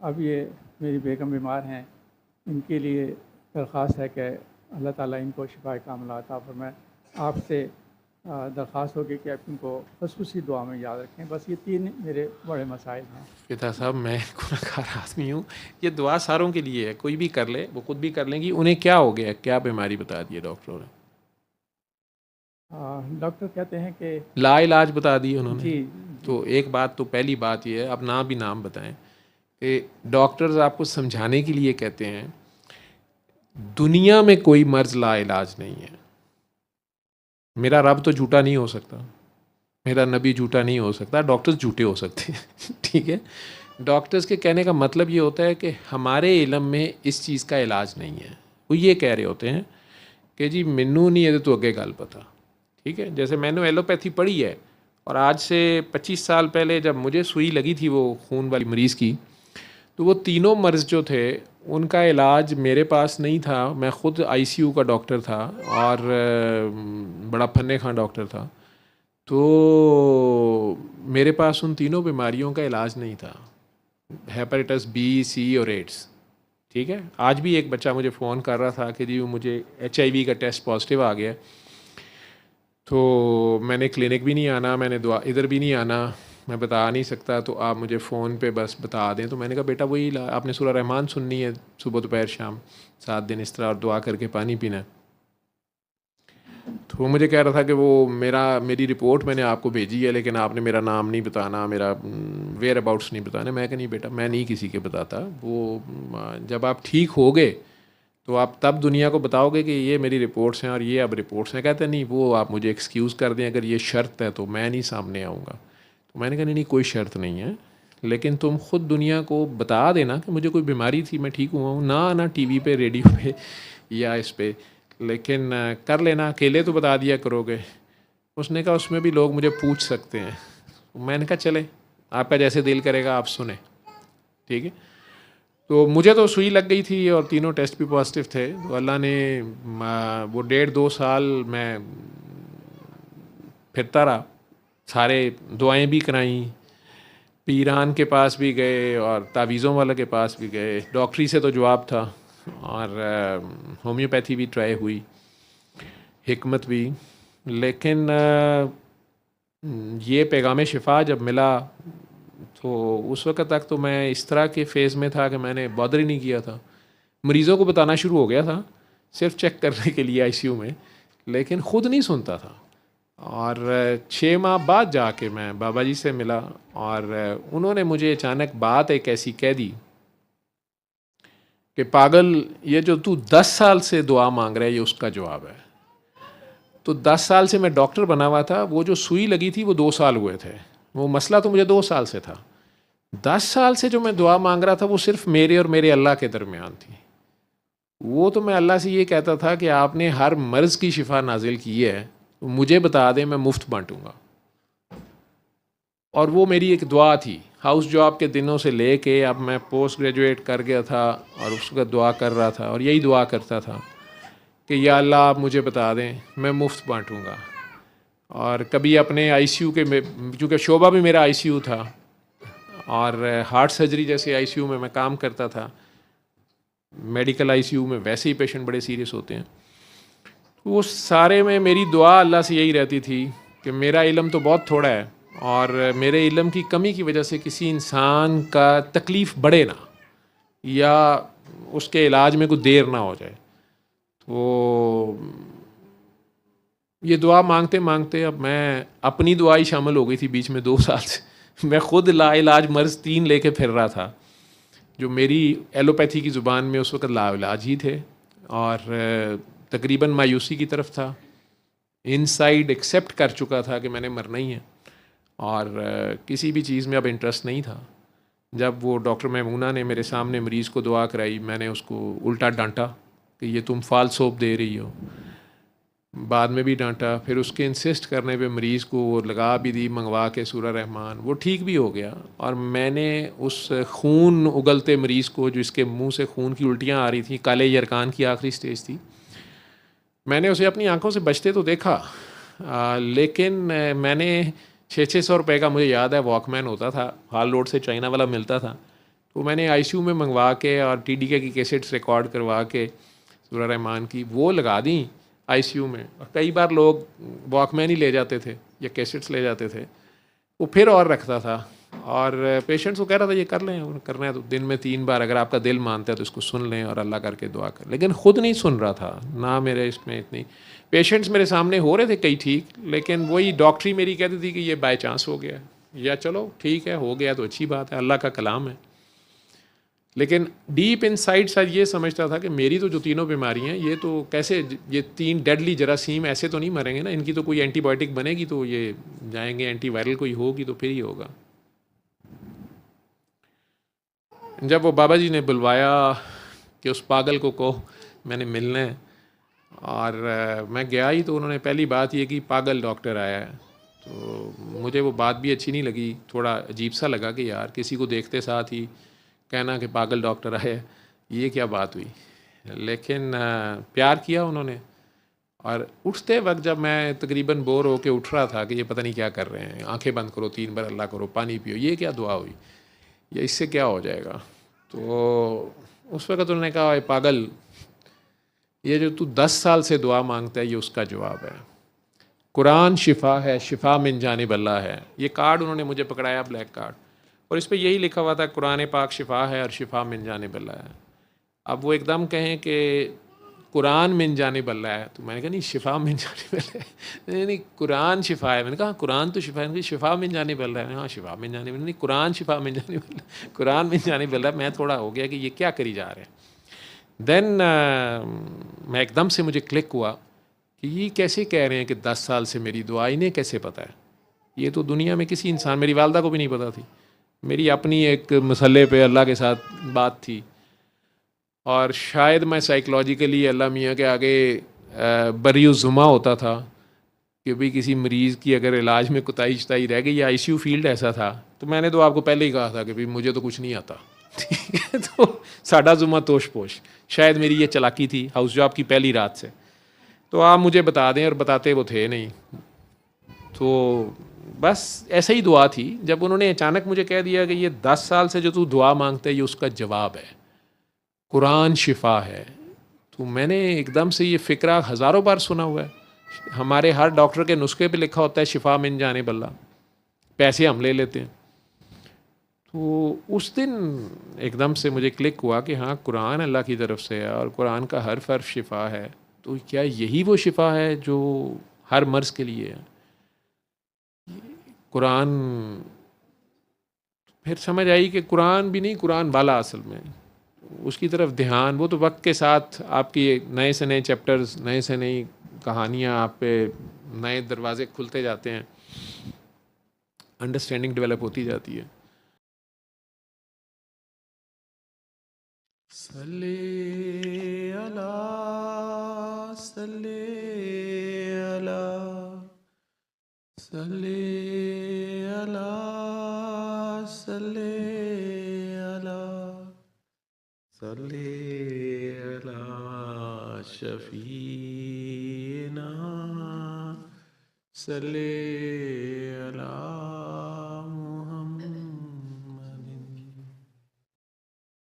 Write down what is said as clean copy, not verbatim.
अब ये मेरी बेगम बीमार हैं, इनके लिए दरख्वास्त है कि अल्लाह ताला इनको शिफाए कामिला अता फरमाए। आपसे दरख्वास्त होगी कि आप इनको ख़ुसूसी दुआ में याद रखें। बस ये 3 मेरे बड़े मसाइल हैं। पिता साहब, मैं गुनहगार आदमी हूँ। ये दुआ सारों के लिए है, कोई भी कर ले, वो खुद भी कर लेंगी। उन्हें क्या हो गया, क्या बीमारी बता दी है डॉक्टरों ने? डॉक्टर कहते हैं कि ला इलाज बता दी उन्होंने। जी, जी। तो एक बात तो पहली बात ये है, अब ना भी नाम बताएं, कि डॉक्टर्स आपको समझाने के लिए कहते हैं दुनिया में कोई मर्ज़ ला इलाज नहीं है। मेरा रब तो झूठा नहीं हो सकता, मेरा नबी झूठा नहीं हो सकता, डॉक्टर्स झूठे हो सकते हैं ठीक है। डॉक्टर्स के कहने का मतलब ये होता है कि हमारे इल्म में इस चीज़ का इलाज नहीं है। वो ये कह रहे होते हैं कि जी मैनू नहीं है तो अगे गल पता, ठीक है। जैसे मैंने एलोपैथी पढ़ी है, और आज से 25 साल पहले जब मुझे सुई लगी थी वो खून वाली मरीज़ की, तो वो तीनों मर्ज़ जो थे उनका इलाज मेरे पास नहीं था। मैं ख़ुद आईसीयू का डॉक्टर था और बड़ा फन्ने खां डॉक्टर था, तो मेरे पास उन तीनों बीमारियों का इलाज नहीं था, हेपेटाइटिस बी, सी और एड्स, ठीक है। आज भी एक बच्चा मुझे फ़ोन कर रहा था कि जी मुझे HIV का टेस्ट पॉजिटिव आ गया, तो मैंने क्लिनिक भी नहीं आना, मैंने दुआ इधर भी नहीं आना, मैं बता नहीं सकता, तो आप मुझे फ़ोन पे बस बता दें। तो मैंने कहा बेटा वही आपने सूरह रहमान सुननी है सुबह दोपहर शाम 7 दिन इस तरह, और दुआ करके पानी पीना है। तो वो मुझे कह रहा था कि वो मेरी रिपोर्ट मैंने आपको भेजी है, लेकिन आपने मेरा नाम नहीं बताना, मेरा वेयर अबाउट्स नहीं बताना। मैं कहा नहीं बेटा, मैं नहीं किसी के बताता। वो जब आप ठीक हो गए तो आप तब दुनिया को बताओगे कि ये मेरी रिपोर्ट्स हैं और ये अब रिपोर्ट्स हैं। कहते नहीं, वो आप मुझे एक्सक्यूज़ कर दें, अगर ये शर्त है तो मैं नहीं सामने आऊँगा। तो मैंने कहा नहीं कोई शर्त नहीं है, लेकिन तुम ख़ुद दुनिया को बता देना कि मुझे कोई बीमारी थी, मैं ठीक हुआ हूँ, ना टीवी पे, रेडियो पे या इस पे, लेकिन कर लेना, अकेले तो बता दिया करोगे। उसने कहा उसमें भी लोग मुझे पूछ सकते हैं। मैंने कहा चले, आपका जैसे दिल करेगा आप सुने, ठीक है। तो मुझे तो सुई लग गई थी और तीनों टेस्ट भी पॉजिटिव थे। तो अल्लाह ने वो 1.5-2 साल मैं फिरता रहा, सारे दुआएं भी कराई, पीरान के पास भी गए और तावीज़ों वाले के पास भी गए, डॉक्टरी से तो जवाब था, और होम्योपैथी भी ट्राई हुई, हिकमत भी। लेकिन ये पैगाम शिफा जब मिला तो उस वक्त तक तो मैं इस तरह के फ़ेज़ में था कि मैंने बॉदर ही नहीं किया था। मरीज़ों को बताना शुरू हो गया था सिर्फ चेक करने के लिए आईसीयू में, लेकिन ख़ुद नहीं सुनता था। और 6 माह बाद जाके मैं बाबा जी से मिला, और उन्होंने मुझे अचानक बात एक ऐसी कह दी कि पागल, ये जो तू 10 साल से दुआ मांग रहा है ये उसका जवाब है। तो 10 साल से मैं डॉक्टर बना हुआ था, वो जो सुई लगी थी वो 2 साल हुए थे, वो मसला तो मुझे 2 साल से था। 10 साल से जो मैं दुआ मांग रहा था वो सिर्फ मेरे और मेरे अल्लाह के दरमियान थी। वो तो मैं अल्लाह से ये कहता था कि आपने हर मर्ज़ की शिफा नाजिल की है, तो मुझे बता दें, मैं मुफ्त बांटूंगा। और वो मेरी एक दुआ थी। हाउस जॉब के दिनों से लेके अब मैं पोस्ट ग्रेजुएट कर गया था और उसका दुआ कर रहा था, और यही दुआ करता था कि या अल्लाह आप मुझे बता दें, मैं मुफ्त बांटूंगा। और कभी अपने आईसीयू के में, चूँकि शोबा भी मेरा आईसीयू था और हार्ट सर्जरी जैसे आईसीयू में मैं काम करता था, मेडिकल आईसीयू में वैसे ही पेशेंट बड़े सीरियस होते हैं, वो सारे में मेरी दुआ अल्लाह से यही रहती थी कि मेरा इल्म तो बहुत थोड़ा है और मेरे इल्म की कमी की वजह से किसी इंसान का तकलीफ़ बढ़े ना, या उसके इलाज में कोई देर ना हो जाए। तो ये दुआ मांगते मांगते अब मैं, अपनी दुआ ही शामिल हो गई थी बीच में 2 साल से। मैं ख़ुद लाइलाज मर्ज़ 3 लेके फिर रहा था, जो मेरी एलोपैथी की ज़ुबान में उस वक्त लाइलाज ही थे, और तकरीबन मायूसी की तरफ था। इनसाइड एक्सेप्ट कर चुका था कि मैंने मरना ही है, और किसी भी चीज़ में अब इंटरेस्ट नहीं था। जब वो डॉक्टर महमूना ने मेरे सामने मरीज़ को दुआ कराई, मैंने उसको उल्टा डांटा कि ये तुम फाल सोप दे रही हो। बाद में भी डांटा, फिर उसके इंसिस्ट करने पे मरीज़ को वो लगा भी दी मंगवा के सूरह रहमान, वो ठीक भी हो गया। और मैंने उस खून उगलते मरीज़ को, जो इसके मुंह से खून की उल्टियाँ आ रही थी, काले यरकान की आखिरी स्टेज थी, मैंने उसे अपनी आंखों से बचते तो देखा, लेकिन मैंने 600-600 रुपये का, मुझे याद है, वॉकमैन होता था, हाल रोड से चाइना वाला मिलता था, तो मैंने आईसीयू में मंगवा के और टीडीके की कैसेट्स रिकॉर्ड करवा के सूरा रहमान की वो लगा दी आईसीयू में। और कई बार लोग वॉकमैन ही ले जाते थे या कैसेट्स ले जाते थे, वो फिर और रखता था। और पेशेंट्स को कह रहा था ये कर लें, करना है तो दिन में 3 बार अगर आपका दिल मानता है तो इसको सुन लें और अल्लाह करके दुआ कर। लेकिन ख़ुद नहीं सुन रहा था ना, मेरे इसमें इतनी पेशेंट्स मेरे सामने हो रहे थे कई ठीक, लेकिन वही डॉक्टरी मेरी कहती थी कि ये बाय चांस हो गया, या चलो ठीक है हो गया तो अच्छी बात है, अल्लाह का कलाम है। लेकिन डीप इनसाइड सर ये समझता था कि मेरी तो जो तीनों बीमारी हैं ये तो कैसे, ये 3 डेडली जरासीम ऐसे तो नहीं मरेंगे ना, इनकी तो कोई एंटीबायोटिक बनेगी तो ये जाएंगे, एंटीवायरल कोई होगी तो फिर ही होगा। जब वो बाबा जी ने बुलवाया कि उस पागल को कहो मैंने मिलना है, और मैं गया ही तो उन्होंने पहली बात ये कि पागल डॉक्टर आया है। तो मुझे वो बात भी अच्छी नहीं लगी, थोड़ा अजीब सा लगा कि यार किसी को देखते साथ ही कहना कि पागल डॉक्टर आए, ये क्या बात हुई। लेकिन प्यार किया उन्होंने। और उठते वक्त जब मैं तकरीबन बोर होके उठ रहा था कि ये पता नहीं क्या कर रहे हैं, आंखें बंद करो 3 बार अल्लाह करो, पानी पियो, ये क्या दुआ हुई, ये इससे क्या हो जाएगा। तो उस वक्त उन्होंने कहा पागल, ये जो तू 10 साल से दुआ मांगता है ये उसका जवाब है। कुरान शिफा है, शिफा मिन जानिब अल्लाह है। ये कार्ड उन्होंने मुझे पकड़ाया, ब्लैक कार्ड, और इस पर यही लिखा हुआ था कुरान पाक शिफा है और शिफा मिन जानिब अल्लाह है। अब वो एकदम कहें कि कुरान मिन जानिब अल्लाह है, तो मैंने कहा नहीं शिफा मिन जानिब अल्लाह है, नहीं कुरान शिफा है। मैंने कहा कुरान तो शिफा है, शिफा मिन जानिब अल्लाह है, हाँ शिफा मिन जानिब, नहीं कुरान शिफा मिन जानिब अल्लाह, कुरान मिन जानिब अल्लाह। मैं थोड़ा हो गया कि ये क्या करी जा रहे हैं। देन मैं एकदम से मुझे क्लिक हुआ कि ये कैसे कह रहे हैं कि 10 साल से मेरी दुआ, इन्हें कैसे पता है। ये तो दुनिया में किसी इंसान, मेरी वालदा को भी नहीं पता थी। मेरी अपनी एक मसले पे अल्लाह के साथ बात थी, और शायद मैं साइकोलॉजिकली अल्लाह मियाँ के आगे बरीजुमा होता था कि भाई किसी मरीज़ की अगर इलाज में कोताही शताही रह गई, या आईसीयू फील्ड ऐसा था, तो मैंने तो आपको पहले ही कहा था कि भाई मुझे तो कुछ नहीं आता, ठीक है। तो साडा जुमा तोश पोश, शायद मेरी ये चालाकी थी हाउस जॉब की पहली रात से। तो आप मुझे बता दें, और बताते वो थे नहीं। तो बस ऐसे ही दुआ थी। जब उन्होंने अचानक मुझे कह दिया कि ये 10 साल से जो तू दुआ मांगता है ये उसका जवाब है, कुरान शिफा है, तो मैंने एकदम से ये फ़िक्रा हज़ारों बार सुना हुआ है। हमारे हर डॉक्टर के नुस्खे पे लिखा होता है शिफा मिन जानिब अल्लाह, पैसे हम ले लेते हैं। तो उस दिन एकदम से मुझे क्लिक हुआ कि हाँ कुरान अल्लाह की तरफ से है और कुरान का हर हर्फ शिफा है। तो क्या यही वो शिफा है जो हर मर्ज़ के लिए है। कुरान, फिर समझ आई कि कुरान भी नहीं, कुरान वाला असल में उसकी तरफ ध्यान, वो तो वक्त के साथ आपकी नए से नए चैप्टर्स, नए से नई कहानियाँ आप पे नए दरवाजे खुलते जाते हैं, अंडरस्टैंडिंग डेवलप होती जाती है। सल्ले अला सल्ले अला सल्ले अला सल्ले अला सल्ले अला शफीना सल्ले अला